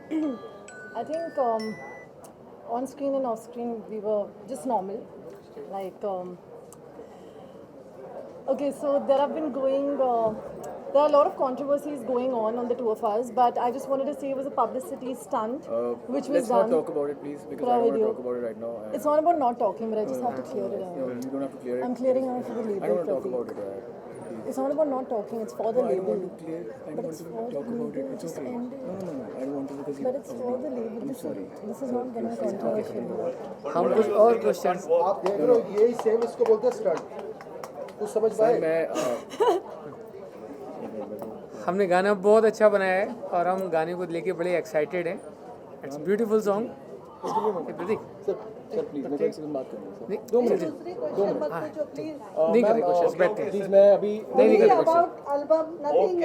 I think on screen and off screen we were just normal. Like, okay, so there are a lot of controversies going on the two of us, but I just wanted to say it was a publicity stunt, which was Let's not done. talk about it, please, because for I our don't want to video. talk about it right now. It's not about not talking, but I just have to clear it No, out. you don't have to clear it. I'm clearing out for the label. I don't want to talk Pratik. about it. Please. It's not about not talking, it's for the No, I don't label. want to clear. I don't But want it's to for talk the about it. label, It's just okay. end it. No. I don't want to because But it's for the label. I'm sorry. This is not gonna controversial. हम कुछ और questions आप देख रहे हो यही same इसको बोलते हैं स्टंट कुछ समझ सर पाए मैं हमने गाना बहुत अच्छा बनाया है और हम गाने को लेके बड़े एक्साइटेड हैं. It's beautiful song. Prateek sir please मेरे को एक सेकंड बात करनी है नहीं, सर 2 मिनट दूसरी क्वेश्चन मत पूछो प्लीज नहीं करे क्वेश्चन बैठते हैं. प्लीज मैं अभी नहीं करे अबाउट एल्बम नथिंग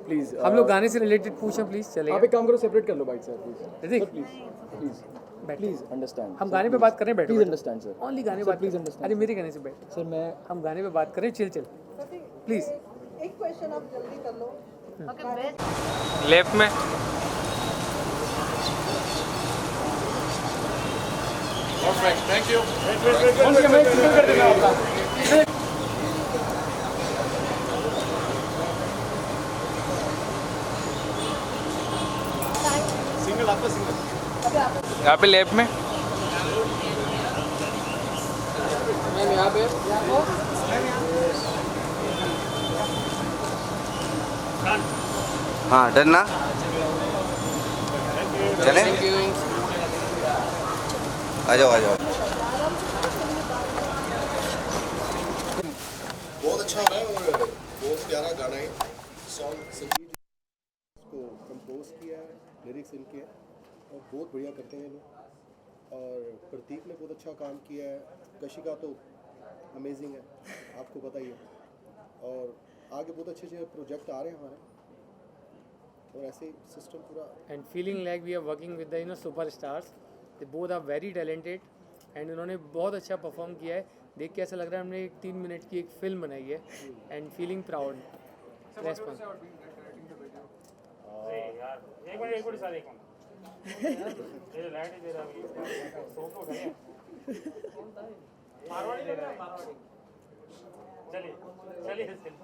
प्लीज हम लोग गाने से रिलेटेड पूछें प्लीज आप चलेगा. एक काम करो सेपरेट कर लो bite sir please Prateek sir please please understand हम गाने पे बात कर रहे हैं. बैठो प्लीज अंडरस्टैंड सर ओनली गाने सर बात प्लीज करें. अंडरस्टैंड अरे मेरे गाने से बैठ. सर मैं हम गाने पे बात करें. Chill please. एक क्वेश्चन आप जल्दी कर लो लेफ्ट में यहाँ पे लेफ्ट में हाँ डन ना चले आ जाओ बहुत अच्छा हो रहा है और बहुत प्यारा गाना है सॉन्ग संजीव को कंपोज किया है लिरिक्स इनके हैं और बहुत बढ़िया करते हैं ये लोग और प्रतीक ने बहुत अच्छा काम किया है कशिका तो अमेजिंग है आपको पता ही है और आगे बहुत अच्छे प्रोजेक्ट आ रहे हैं हमारे और ऐसे सिस्टम पूरा and feeling like we are working with the super stars. They both are very talented and उन्होंने बहुत अच्छा परफॉर्म किया है. देख के ऐसा लग रहा है हमने एक 3 मिनट की एक फिल्म बनाई है and feeling proud. Response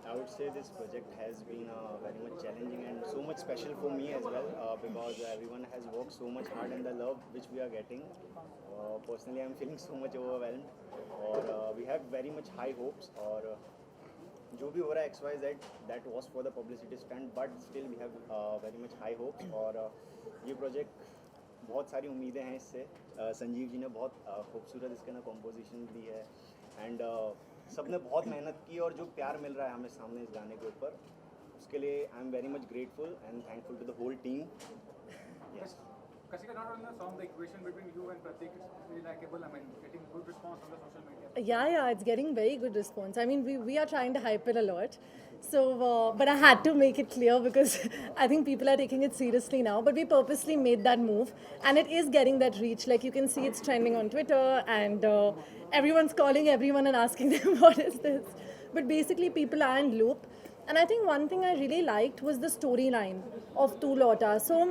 I would say this project has been very much challenging and so much special for me as well because everyone has worked so much hard and the love which we are getting. Personally, I'm feeling so much overwhelmed or we have very much high hopes or जो भी हो रहा है XYZ that was for the publicity stunt but still we have very much high hopes और ये project बहुत सारी उम्मीदें हैं इससे. संजीव जी ने बहुत खूबसूरत इसके ना कॉम्पोजिशन दी है एंड सबने बहुत मेहनत की और जो प्यार मिल रहा है हमें सामने इस गाने के ऊपर उसके लिए I am very much grateful and thankful to the whole team. Yes Kashika, not only the song, the equation between you and Pratik is really likable. I mean, getting good response on the social media. Yeah, it's getting very good response. I mean, we are trying to hype it a lot. So, but I had to make it clear because I think people are taking it seriously now. But we purposely made that move, and it is getting that reach. Like you can see, it's trending on Twitter, and everyone's calling everyone and asking them, "What is this?" But basically, people are in loop. And I think one thing I really liked was the storyline of Tu Lota. So.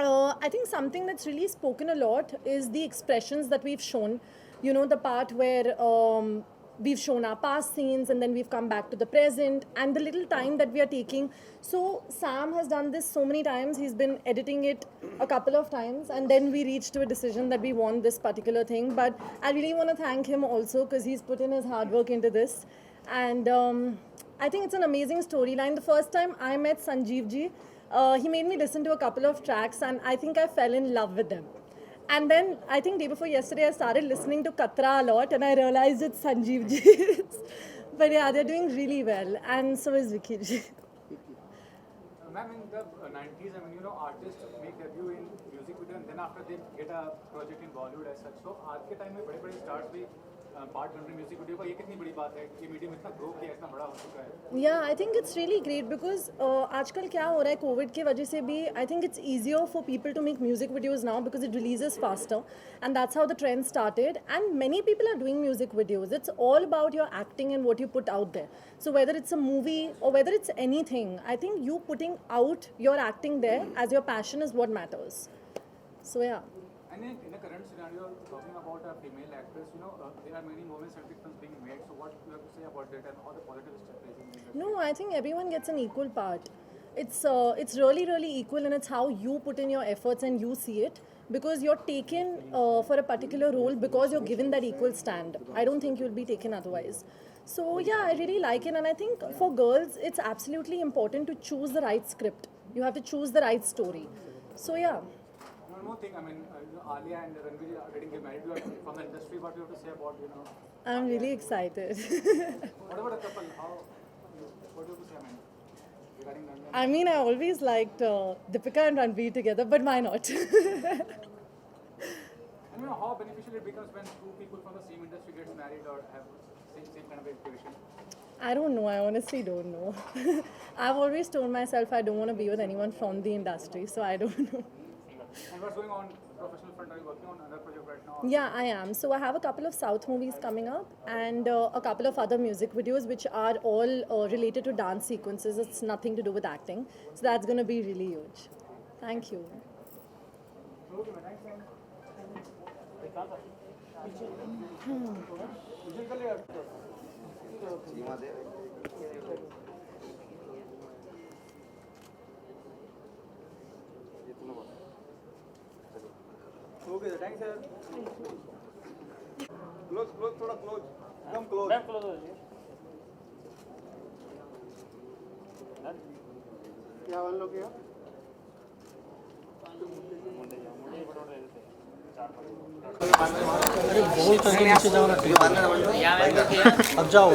I think something that's really spoken a lot is the expressions that we've shown. You know, the part where we've shown our past scenes and then we've come back to the present and the little time that we are taking. So Sam has done this so many times. He's been editing it a couple of times and then we reached to a decision that we want this particular thing. But I really want to thank him also because he's put in his hard work into this. And I think it's an amazing storyline. The first time I met Sanjeev ji, he made me listen to a couple of tracks and I think I fell in love with them. And then I think day before yesterday I started listening to Katra a lot and I realized it's Sanjeev ji. But yeah, they're doing really well and so is Vicky ji. Ma'am, in the 90s, I mean, you know, artists make debut in music video and then after they get a project in Bollywood as such. So आज के time में बड़े-बड़े stars भी part बन रही music video का, ये कितनी बड़ी बात है? ये मीडियम इतना ग्रो किया, इतना बड़ा हो चुका है. Yeah, I think it's really great because आजकल क्या हो रहा है कोविड की वजह से भी I think it's easier for people to make music videos now because it releases faster and that's how the trend started and many people are doing music videos. It's all about your acting and what you put out there. So whether it's a movie or whether it's anything, I think you putting out your acting there as your passion is what matters. So yeah. And in the current scenario, talking about a female actress, you know, there are many women-centric films being made. So what you have to say about that and how the positive is taking in the industry? No, I think everyone gets an equal part. It's really equal, and it's how you put in your efforts and you see it because you're taken for a particular role because you're given that equal stand. I don't think you'll be taken otherwise. So yeah, I really like it, and I think for girls, it's absolutely important to choose the right script. You have to choose the right story. So yeah. One more thing, I mean, Alia and Ranveer are getting married. You are from the industry. What do you have to say about, you know? I'm really excited. What about a couple? What do you have to say, I mean, regarding them? I mean, I always liked Deepika and Ranveer together, but why not? And you know how beneficial it becomes when two people from the same industry get married or have same kind of inspiration? I don't know. I honestly don't know. I've always told myself I don't want to be with anyone from the industry, so I don't know. And what's going on professional front? Are you working on another project right now? Yeah, I am. So I have a couple of South movies coming up and a couple of other music videos which are all related to dance sequences. It's nothing to do with acting. So that's going to be really huge. Thank you. Okay, thanks, sir. Close, thoda close. Come close. Ma'am, close हो जाइए. क्या वाला लोग क्या? अरे बहुत करके नीचे जाओ ना अब जाओ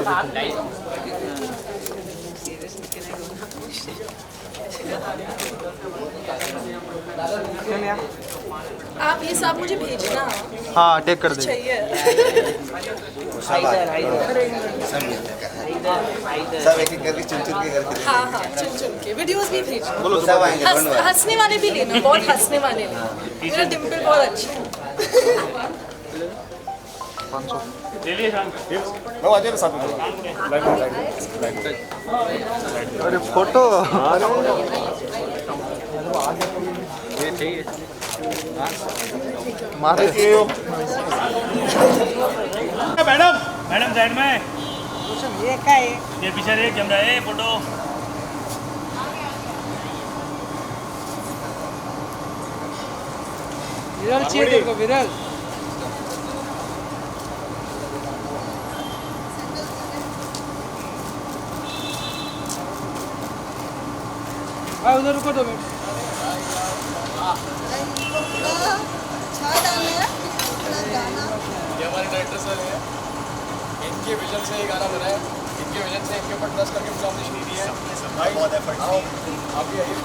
आप ये सब मुझे भेजना हाँ टेक कर दे चाहिए सब एक एक करके चुन चुन के करके हाँ हाँ चुन के वीडियोस भी भेजना बोलो सब आएंगे हंसने वाले भी लेना बहुत हंसने वाले लेना मेरा डिम्पल बहुत अच्छा है 500 मैं आ जाए साथ में अरे फोटो ये चाहिए मारे मैडम मैडम साइड में ये क्या है ये पीछे रे कैमरा है फोटो विरल चाहिए तेरे को विरल हाँ उधर रुको 2 मिनट ये हमारे डायरेक्टर सर हैं इनके विजन से ये गाना बना है इनके विजन से इनके ऊपर ट्रस्ट करके फिल्म ऑडिशन दी है भाई बहुत एफर्ट आप भी आइए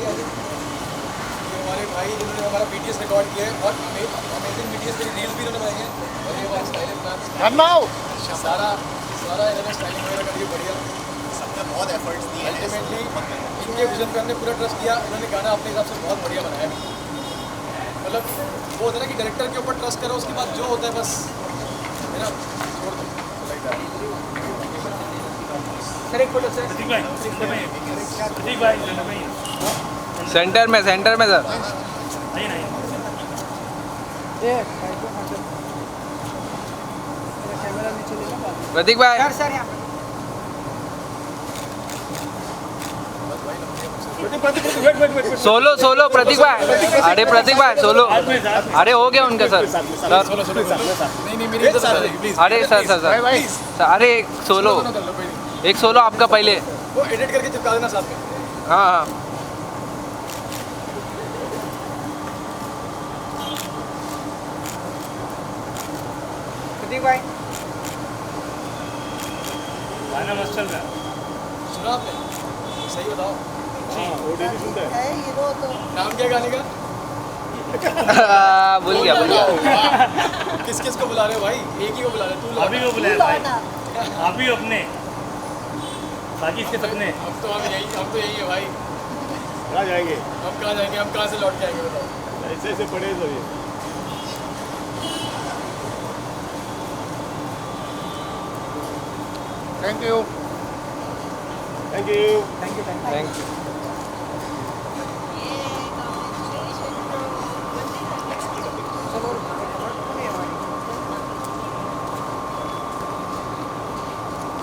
ये हमारे भाई जिन्होंने हमारा BTS रिकॉर्ड किया है और अमेजिंग BTS के रील्स भी इन्होंने बनाए हैं और ये हमारे स्टाइलिंग प्लान सारा इन्होंने स्टाइलिंग वगैरह करके बढ़िया सबने बहुत एफर्ट्स दिए अल्टीमेटली इनके विजन पे हमने पूरा ट्रस्ट किया इन्होंने गाना अपने हिसाब से बहुत बढ़िया बनाया मतलब वो होता है ना कि डायरेक्टर के ऊपर ट्रस्ट करो उसके बाद जो होता है बस मेरा छोड़ दो सर एक फोटो सर प्रतीक भाई सेंटर में सर नहीं नहीं ये कैमरा नीचे लेना प्रतीक भाई सर यहाँ सोलो प्रतीक भाई अरे प्रतीक भाई सोलो अरे हो गया उनका सर नहीं मेरी इज्जत है प्लीज अरे सर अरे एक सोलो आपका पहले वो एडिट करके चिपका देना साथ में हाँ प्रतीक भाई गाना मस्त चल रहा सुना आपने सही बताओ है नाम क्या है गाने का भूल गया किस किस को बुला रहे हो भाई? एक ही को बुला रहे हो, तू अभी को बुलाया भाई, अभी अपने बाकी इसके सपने। अब तो यही है भाई। कहाँ जाएंगे? अब कहाँ जाएंगे? हम कहाँ से लौट के आएंगे बताओ? ऐसे ऐसे पड़े तो ये thank you. Thank you. Thank you.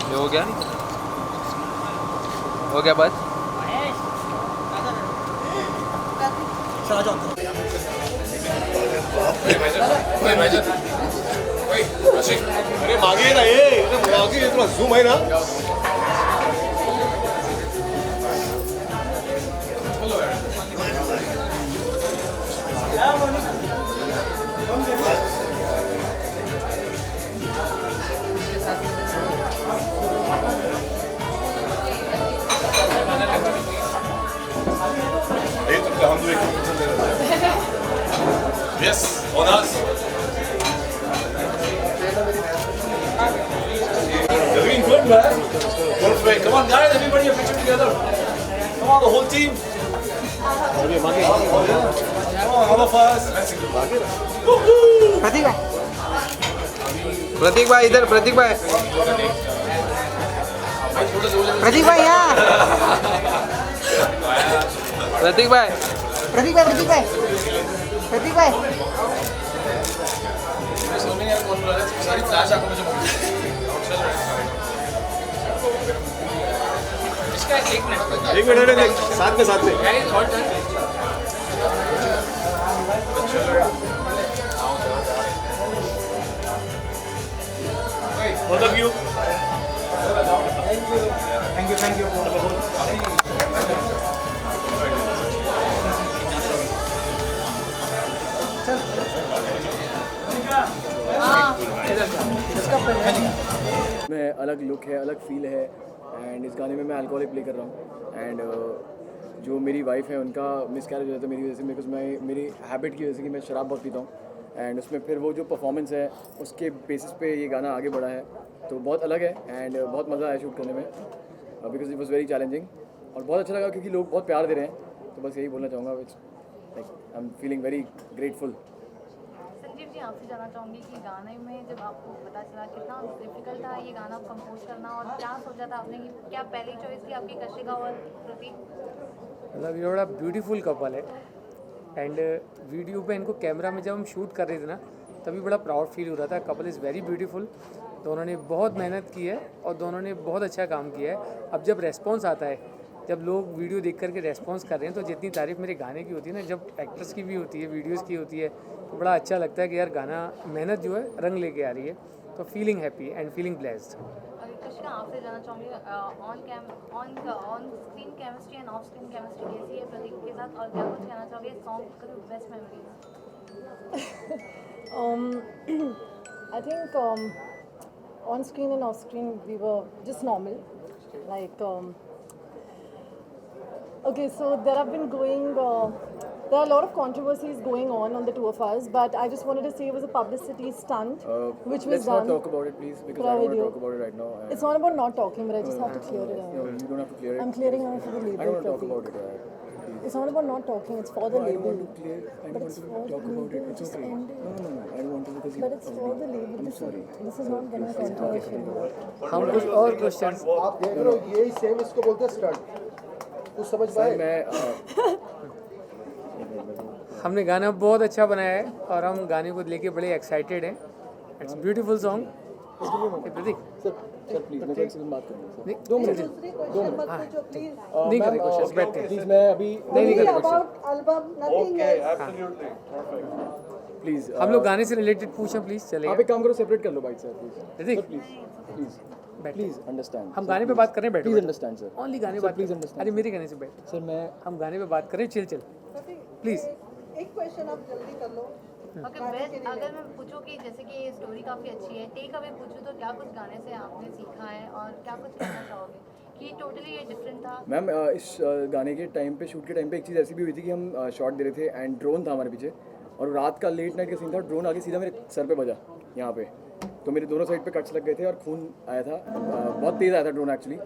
ये हो गया बस। अरे मागे ना ये, मागे ये थोड़ा जूम है ना। Yes, on us. Doing good, man. Perfect. Come on, guys, everybody, a picture together. Come on, the whole team. Come on, all of us. प्रतीक भाई इधर, प्रतीक भाई यहाँ। प्रतीक भाई सारी फ्लैश आंखों में चमक रही है। एक मिनट साथ में both of you. Thank you. में अलग लुक है, अलग फील है एंड इस गाने में मैं अल्कोहलिक प्ले कर रहा हूँ एंड जो मेरी वाइफ है उनका मिसकैरेज हो जाता है मेरी वजह से, बिकॉज मैं मेरी हैबिट की वजह से कि मैं शराब बहुत पीता हूँ एंड उसमें फिर वो जो परफॉर्मेंस है उसके बेसिस पे ये गाना आगे बढ़ा है, तो बहुत अलग है एंड बहुत मज़ा आया शूट करने में because it was very challenging और बहुत अच्छा लगा क्योंकि लोग बहुत प्यार दे रहे हैं, तो बस यही बोलना चाहूँगा which like I am feeling very grateful. Sanjeev ji, आपसे जानना चाहूँगी कि गाने में जब आपको पता चला कितना डिफिकल्ट था ये गाना कंपोज करना और क्या सोचा था आपने कि क्या पहली चॉइस थी आपकी कशिका और प्रतीक? मतलब ये बड़ा ब्यूटीफुल कपल है एंड वीडियो पे इनको कैमरा में जब हम शूट कर रहे थे ना तभी बड़ा प्राउड फील हो रहा था। कपल इज़ वेरी ब्यूटीफुल, दोनों ने बहुत मेहनत की है और दोनों ने बहुत अच्छा काम किया है। अब जब रेस्पॉन्स आता है, जब लोग वीडियो देख करके रेस्पॉन्स कर रहे हैं, तो जितनी तारीफ़ मेरे गाने की होती है ना, जब एक्टर्स की भी होती है, वीडियोज़ की होती है, तो बड़ा अच्छा लगता है कि यार गाना मेहनत जो है रंग लेके आ रही है, तो feeling happy and feeling blessed. Kashika, आपसे जानना चाहूँगी on screen chemistry end of screen chemistry कैसी है प्रतीक के साथ और क्या कुछ कहना चाहोगे सॉन्ग का best memories? I think on screen and off screen we were just normal. Like, okay, so there are a lot of controversies going on the two of us, but I just wanted to say it was a publicity stunt, which was Let's done. not talk about it, please, because I don't want to talk about it right now. It's not about not talking, but I just have to clear it out. No, you don't have to clear it. I'm clearing out for the label. I don't want to talk Pratik. about it. Please. It's not about not talking, it's for the No, I don't label. want to clear. I don't want to talk about it. It's okay. No, I don't want to because But it's for the label. I'm sorry. This is not going to controversial. हम कुछ और questions आप देख रहे हो यही same इसको बोलते हैं स्टंट, कुछ समझ पाए? मैं हमने गाना बहुत अच्छा बनाया है और हम गाने को लेके बड़े एक्साइटेड हैं। It's beautiful song. Prateek sir please मैं एक सेकंड बात करूंगा सर। नहीं, 2 मिनट नहीं करें क्वेश्चन, बैठ के प्लीज मैं अभी नहीं करें क्वेश्चन। प्लीज हम लोग गाने से रिलेटेड पूछें प्लीज, चलेगा? आप एक काम करो, सेपरेट कर लो bite sir please. Prateek please please understand. हम गाने पे बात करें, बैठो। Please understand sir. ओनली गाने Sir, बात please करें। understand, अरे मेरे गाने से बैठ। सर मैं हम गाने पे बात करें, चिल प्लीज। एक क्वेश्चन आप जल्दी कर लो। ओके, बेस्ट अगर मैं पूछूं कि जैसे कि ये स्टोरी काफ़ी अच्छी है, टेक अवे पूछूं तो क्या कुछ गाने से आपने सीखा है और क्या कुछ कहना चाहोगे कि टोटली ये डिफरेंट था? मैम इस गाने के टाइम पे, शूट के टाइम पे एक चीज़ ऐसी भी हुई थी कि हम शॉट दे रहे थे एंड ड्रोन था हमारे पीछे और रात का लेट नाइट का सीन था, ड्रोन आके सीधा मेरे सर पे बजा यहाँ पे, तो मेरे दोनों साइड पे कट्स लग गए थे और खून आया था, बहुत तेज़ आया था ड्रोन एक्चुअली,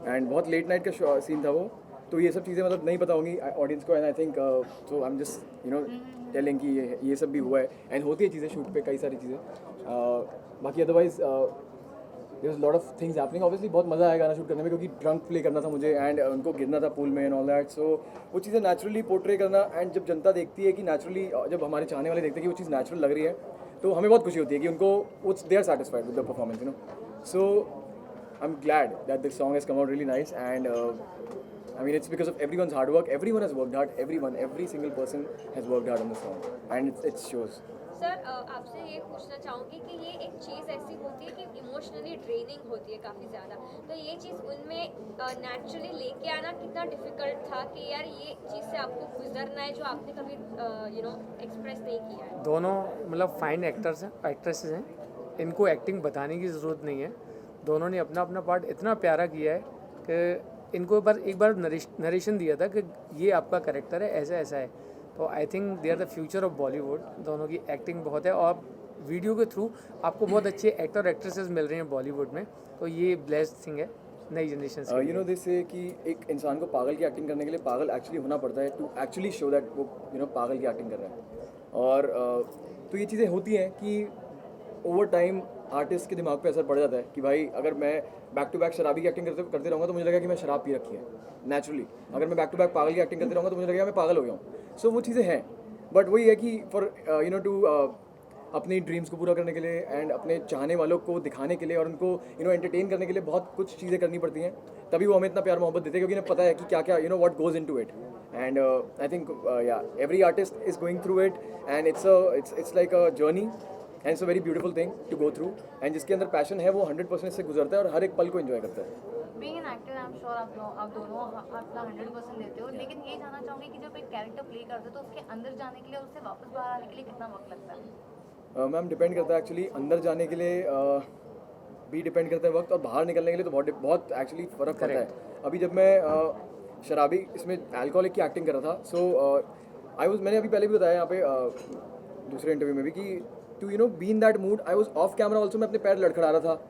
एंड बहुत लेट नाइट का सीन था वो। तो ये सब चीज़ें मतलब नहीं पता होंगी ऑडियंस को, and I think so I am just telling कि ये सब भी हुआ है, एंड होती है चीज़ें शूट पे, कई सारी चीज़ें। बाकी otherwise there was lot of things happening. Obviously बहुत मज़ा आया गाना शूट करने में, क्योंकि ड्रंक प्ले करना था मुझे, एंड उनको गिरना था पूल में एंड ऑल दैट, सो वो चीज़ें नेचुरली पोर्ट्रे करना, एंड जब जनता देखती है कि नेचुरली, जब हमारे चाहने वाले देखते हैं कि वो चीज़ नेचुरल लग रही है, तो हमें बहुत खुशी होती है कि उनको they are satisfied with the performance, so I am glad that this song has come out really nice, and I mean, it's because of everyone's hard work. Everyone has worked hard. Every single person has worked hard on the song, and it shows. Sir आपसे ये पूछना चाहूँगी कि ये एक चीज़ ऐसी होती है कि इमोशनली ड्रेनिंग होती है काफ़ी ज़्यादा, तो ये चीज़ उनमें नेचुरली लेके आना कितना डिफ़िकल्ट था कि यार ये चीज़ से आपको गुजरना है जो आपने कभी एक्सप्रेस नहीं किया है? दोनों मतलब फाइन एक्टर्स हैं, एक्ट्रेसेस हैं, इनको एक्टिंग बताने की ज़रूरत नहीं है। दोनों ने अपना अपना पार्ट इतना प्यारा किया है कि इनको एक बार नरेशन दिया था कि ये आपका कैरेक्टर है, ऐसा ऐसा है। तो I think they are the future of Bollywood. दोनों की एक्टिंग बहुत है, और वीडियो के थ्रू आपको बहुत अच्छे एक्टर एक्ट्रेसेस मिल रहे हैं बॉलीवुड में, तो ये ब्लेस्ड थिंग है नई जनरेशन से। यू नो दिस से कि एक इंसान को पागल की एक्टिंग करने के लिए पागल एक्चुअली होना पड़ता है, टू एक्चुअली शो दैट वो पागल की एक्टिंग कर रहा है। और तो ये चीज़ें होती हैं कि ओवर टाइम आर्टिस्ट के दिमाग पे असर पड़ जाता है कि भाई अगर मैं बैक टू बैक शराबी की एक्टिंग करते रहूँगा तो मुझे लगेगा कि मैं शराब पी रखी है नेचुरली। अगर मैं बैक टू बैक पागल की एक्टिंग करते रहूँगा तो मुझे लगेगा मैं पागल हो गया हूँ। सो वो चीज़ें हैं, बट वही है कि फॉर टू अपनी ड्रीम्स को पूरा करने के लिए एंड अपने चाहने वालों को दिखाने के लिए और उनको एंटरटेन करने के लिए बहुत कुछ चीज़ें करनी पड़ती हैं, तभी वो हमें इतना प्यार मोहब्बत देते हैं, क्योंकि उन्हें पता है कि क्या क्या what goes into it. And I think every artist is going through it, and it's like a journey, and it's a very beautiful thing to go through, and जिसके अंदर पैशन है वो 100% से गुजरता है और हर एक पल को एंजॉय करता है। Being an actor, I'm sure आप दोनों अपना 100% देते हो, लेकिन ये जानना चाहूँगी कि जब एक कैरेक्टर प्ले करते हो तो उसके अंदर जाने के लिए, उससे वापस बाहर आने के लिए कितना वक्त लगता है? मैम डिपेंड करता है एक्चुअली, अंदर जाने के लिए भी डिपेंड करता है वक्त, और बाहर निकलने के लिए तो बहुत एक्चुअली फ़र्क पड़ता है। अभी जब मैं शराबी इसमें अल्कोहलिक की एक्टिंग कर रहा था, सो मैंने अभी पहले भी बताया यहाँ पे दूसरे इंटरव्यू में भी कि to be in that mood, I was off camera also, मैं अपने पैर लड़खड़ा रहा था,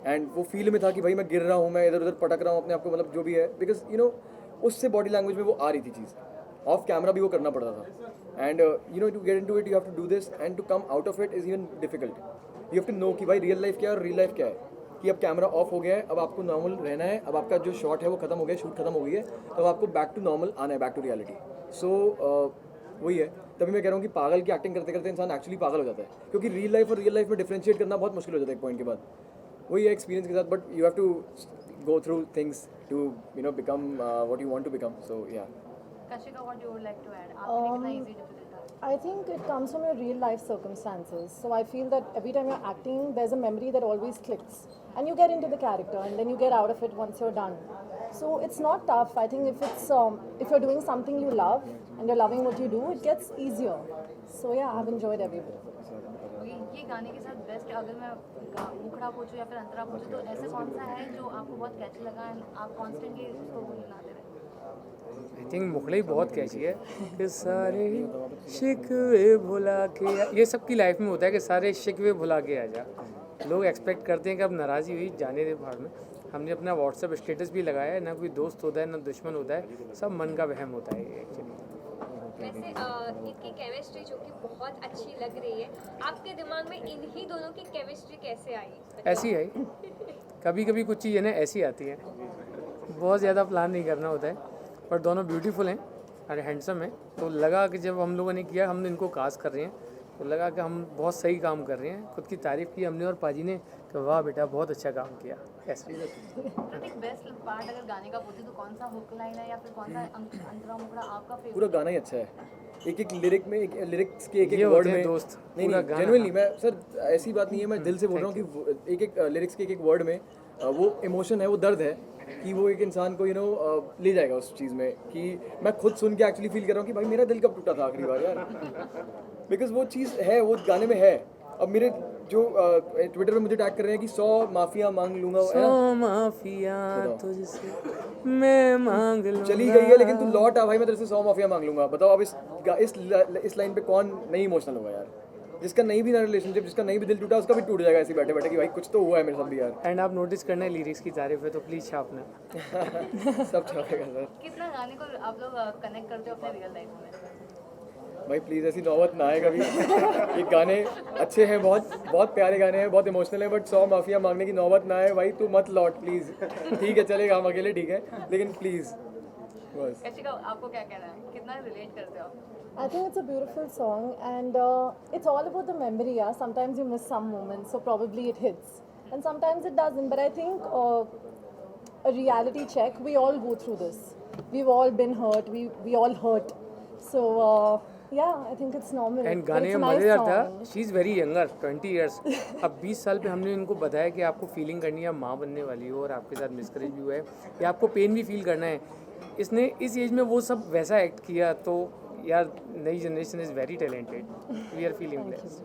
एंड वो फील में था कि भाई मैं गिर रहा हूँ, मैं इधर उधर पटक रहा हूँ अपने आप को, मतलब जो भी है, बिकॉज उससे बॉडी लैंग्वेज में वो आ रही थी चीज़, ऑफ कैमरा भी वो करना पड़ता था। And to get into it you have to do this, and to come out of it is even difficult. You have to know कि भाई रियल लाइफ क्या है और रियल लाइफ क्या है, कि अब कैमरा ऑफ हो गया है, अब आपको नॉर्मल रहना है, अब आपका जो शॉट है वो खत्म हो गया, शूट खत्म हो गई है, अब आपको बैक टू नॉर्मल आना है, बैक टू रियलिटी। सो वही है, तभी मैं कह रहा हूँ कि पागल की एक्टिंग करते करते इंसान एक्चुअली पागल हो जाता है, क्योंकि रियल लाइफ और रियल लाइफ में डिफरेंशिएट करना बहुत मुश्किल हो जाता है एक पॉइंट के बाद। वही है एक्सपीरियंस के साथ, but you have to go through things to become what you want to become. So yeah Kashika, what you would like to add? आपके लिए कितना easy difficult था? I think it comes from your real life circumstances. So I feel that every time you're acting, there's a memory that always clicks, and you get into the character, and then you get out of it once you're done. So it's not tough. I think if you're doing something you love and you're loving what you do, it gets easier. So yeah, I've enjoyed every bit of it. ये गाने के साथ best, अगर मैं मुखड़ा पूछूं या फिर अंतरा पूछूं, तो ऐसा कौन सा है जो आपको बहुत कैची लगा एंड आप कॉन्स्टेंटली उसको गुनगुनाते रहे? आई थिंक मुखड़ा ही बहुत कैची है कि सारे शिकवे भुला के, ये सबकी लाइफ में होता है कि सारे शिकवे भुला के आ जा। लोग एक्सपेक्ट करते हैं कि अब नाराज़ी हुई जाने दे भाड़ में। हमने अपना व्हाट्सएप स्टेटस भी लगाया है, ना कोई दोस्त होता है ना दुश्मन होता है, सब मन का वहम होता है एक्चुअली। वैसे इनकी केमिस्ट्री जो कि बहुत अच्छी लग रही है, आपके दिमाग में इन्हीं दोनों की केमिस्ट्री कैसे आई? ऐसी है, कभी कभी कुछ चीज़ें ना ऐसी आती हैं, बहुत ज़्यादा प्लान नहीं करना होता है, पर दोनों ब्यूटीफुल हैं और हैंडसम हैं। तो लगा कि जब हम लोगों ने किया, हमने इनको कास्ट कर रहे हैं, तो लगा कि हम बहुत सही काम कर रहे हैं। खुद की तारीफ़ की हमने और पाजी ने कि वाह बेटा बहुत अच्छा काम किया। ऐसा प्रतीक, बेस्ट पार्ट अगर गाने का पूछे तो कौन सा हुक लाइन है या फिर कौन सा अंतरा मुखड़ा आपका फेवरेट? पूरा गाना ही अच्छा है, एक लिरिक में, लिरिक्स के एक ये वर्ड होते हैं में दोस्त, नहीं पूरा नहीं गाना। जेन्युइनली मैं सर ऐसी बात नहीं है, मैं दिल से बोल रहा हूँ कि एक लिरिक्स के एक वर्ड में वो इमोशन है, वो दर्द है कि वो एक इंसान को ले जाएगा उस चीज़ में, कि मैं खुद सुन के एक्चुअली फील कर रहा हूँ कि भाई मेरा दिल कब टूटा था आखिरी बार यार, बिकॉज वो चीज़ है, वो गाने में है। अब मेरे जो ट्विटर पे मुझे टैग कर रहे हैं कि 100 माफिया मांग लूंगा, है ना? 100 माफिया तुझसे मैं मांग लूंगा। चली गई है लेकिन तू लौट आ भाई, मैं तेरे से 100 माफिया मांग लूंगा। बताओ अब इस लाइन पे कौन नहीं इमोशनल होगा यार? जिसका नहीं भी ना रिलेशनशिप, जिसका नहीं भी दिल टूटा, उसका भी टूट जाएगा ऐसे बैठे बैठे कि भाई कुछ तो हुआ है मेरे साथ भी यार। एंड आप नोटिस करना है लिरिक्स की तारीफ है तो प्लीज छापना। सब छापेगा सर। कितना गाने को आप लोग कनेक्ट करते हो अपने रियल लाइफ में? भाई प्लीज़ ऐसी नौबत ना आए कभी। ये गाने अच्छे हैं, बहुत बहुत प्यारे गाने हैं, बहुत इमोशनल है, बट 100 माफिया मांगने की नौबत ना आए भाई। तू मत लौट प्लीज़। ठीक है चलेगा, हम अकेले ठीक है, लेकिन प्लीज़ बस। कशिका, आपको क्या कहना है, कितना रिलेट करते हो? I think it's a beautiful song, and it's all about the memory. Yeah, sometimes you miss some moments, so probably it hits, and sometimes it doesn't. But I think a reality check. We all go through this. We've all been hurt. We all hurt. So yeah, I think it's normal. And But गाने it's a में nice मज़ेदार था, song. She is very younger, 20 years. अब 20 साल पे हमने इनको बताया कि आपको फीलिंग करनी है, माँ बनने वाली हो और आपके साथ मिसकरेज भी हुआ है या आपको पेन भी फील करना है। इसने इस एज में वो सब वैसा एक्ट किया, तो यार नई generation is very talented. We are feeling blessed.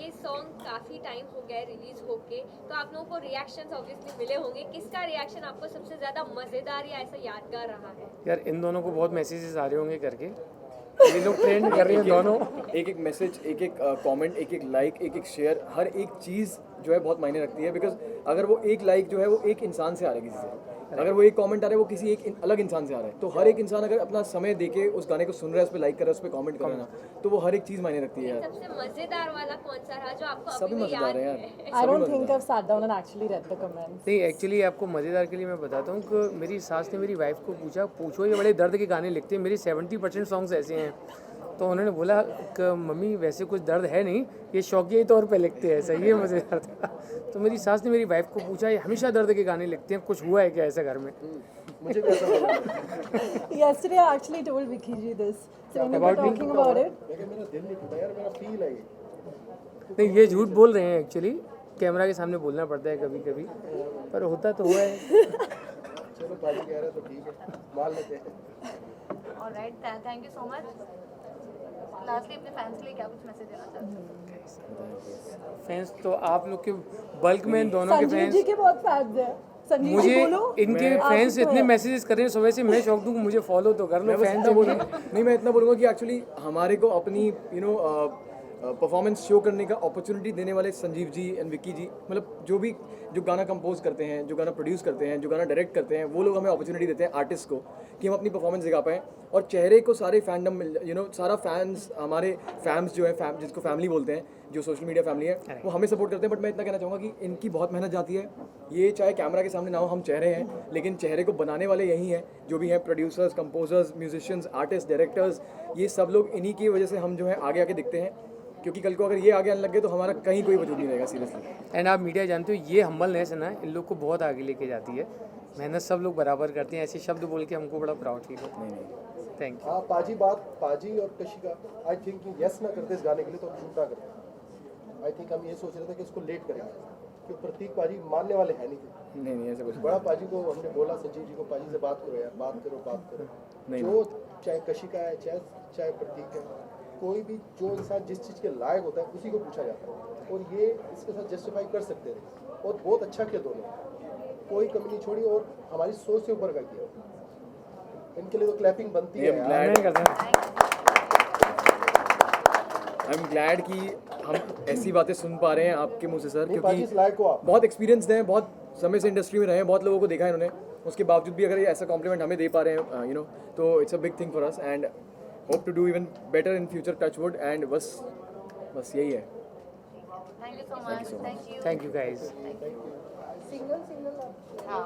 ये सॉन्ग काफ़ी टाइम हो गया रिलीज होके, तो आप लोगों को रिएक्शंस ऑब्वियसली मिले होंगे। किसका रिएक्शन आपको सबसे ज़्यादा मज़ेदार या ऐसा यादगार रहा है? यार इन दोनों को बहुत मैसेजेस आ रहे होंगे करके, ये लोग ट्रेंड कर रहे हैं दोनों। एक एक मैसेज, एक एक कमेंट, एक एक लाइक, एक एक शेयर, हर एक चीज़ जो है बहुत मायने रखती है। बिकॉज अगर वो एक लाइक जो है वो एक इंसान से आ रहा है किसी से, अगर वो एक कमेंट आ रहा है वो किसी एक अलग इंसान से आ रहा है, तो हर एक इंसान अगर अपना समय देके उस गाने को सुन रहा है, उस पर लाइक कर रहा है, उस पर कमेंट कर रहा है ना, तो वो हर एक चीज़ मायने रखती है यार। सबसे मज़ेदार वाला कौन सा रहा जो आपको सभी अभी भी मज़ेदार याद है है? यार। I don't think I've sat down and actually read the comments. नहीं, एक्चुअली आपको मज़ेदार के लिए मैं बताता हूँ कि मेरी सास ने मेरी वाइफ को पूछा, पूछो ये बड़े दर्द के गाने लिखते हैं, मेरी 70% सॉन्ग्स ऐसे हैं। तो उन्होंने बोला कि मम्मी वैसे कुछ दर्द है नहीं, ये शौकिया तौर पे लिखते हैं ऐसा। ये मज़ेदार था। तो मेरी सास ने मेरी वाइफ को पूछा, ये हमेशा दर्द के गाने लिखते हैं, कुछ हुआ है क्या ऐसा घर में? मुझे कैसा लगा? Yesterday I actually told Vicky ji this. So when we were About me? talking about it, लेकिन मेरा दिल नहीं टूटा यार, मेरा फील है ये। नहीं, ये झूठ बोल रहे हैं एक्चुअली, कैमरा के सामने बोलना पड़ता है कभी कभी, पर होता तो हुआ है। चलो पाजी कह रहे हैं तो ठीक है, मान लेते हैं। Alright, thank you so much. Lastly अपने फैंस के लिए क्या कुछ मैसेज देना चाहते हो? फैंस तो आप लोग के बल्क में, इन दोनों के संजीव जी फैंस, के बहुत फैंस हैं। संजीव जी मुझे बोलो। इनके आप फैंस तो इतने है। मैसेजेस कर रहे हैं सुबह से, मैं शौक दूँ मुझे फॉलो तो कर लो फैंस है बोले। नहीं, मैं इतना बोलूँगा कि एक्चुअली हमारे को अपनी परफॉर्मेंस शो करने का अपॉर्चुनिटी देने वाले संजीव जी एंड विक्की जी, मतलब जो गाना कंपोज करते हैं, जो गाना प्रोड्यूस करते हैं, जो गाना डायरेक्ट करते हैं, वो लोग हमें अपॉर्चुनिटी देते हैं आर्टिस्ट को कि हम अपनी परफॉर्मेंस दिखा पाएँ। और चेहरे को सारे फैंडम मिल, सारा फैंस, हमारे फैम्स जो है, जिसको फैमिली बोलते हैं, जो सोशल मीडिया फैमिली है, वो हमें सपोर्ट करते हैं। बट मैं इतना कहना चाहूँगा कि इनकी बहुत मेहनत जाती है। ये चाहे कैमरा के सामने ना हो, हम चेहरे हैं, लेकिन चेहरे को बनाने वाले यही हैं, जो भी हैं producers, composers, musicians, artist, directors, ये सब लोग इन्हीं की वजह से हम जो है आगे आके दिखते हैं। क्योंकि कल को अगर ये आगे आने लग गए तो हमारा कहीं कोई वजूद नहीं रहेगा सीरियसली। एंड आप मीडिया जानते हो, ये हम्बलनेस है ना, इन लोग को बहुत आगे लेके जाती है। मेहनत सब लोग बराबर करते हैं, ऐसे शब्द बोल के हमको बड़ा प्राउड फील होता है। Thank you. हाँ पाजी और कशिका आई थिंक यस ना करते इस गाने के लिए तो हम शूट ना करते। आई थिंक हम ये सोच रहे थे कि इसको लेट करेंगे, कि प्रतीक पाजी मानने वाले हैं नहीं थे। नहीं ऐसा कुछ बड़ा पाजी को हमने बोला संजीव जी को, पाजी से बात करो यार, बात करो। नहीं। जो चाहे कशिका है, चाहे प्रतीक है, कोई भी जो इंसान जिस चीज़ के लायक होता है उसी को पूछा जाता है, और ये इसके साथ जस्टिफाई कर सकते थे और बहुत अच्छा किया दोनों, कोई कमी नहीं छोड़ी और हमारी सोच से ऊपर का किया। इनके लिए तो क्लैपिंग बनती है यार। आई एम ग्लैड कि हम ऐसी बातें सुन पा रहे हैं आपके मुंह से सर, नहीं, पाजी इस लायक हो आप। बहुत एक्सपीरियंस हैं, बहुत समय से इंडस्ट्री में रहे हैं, बहुत लोगों को देखा है इन्होंने, उसके बावजूद भी अगर ये ऐसा कॉम्प्लीमेंट हमें दे पा रहे हैं तो it's a big thing for us and hope to do even better in future, touch wood. And बस यही है। Thank you so much. Thank you guys. Single हाँ।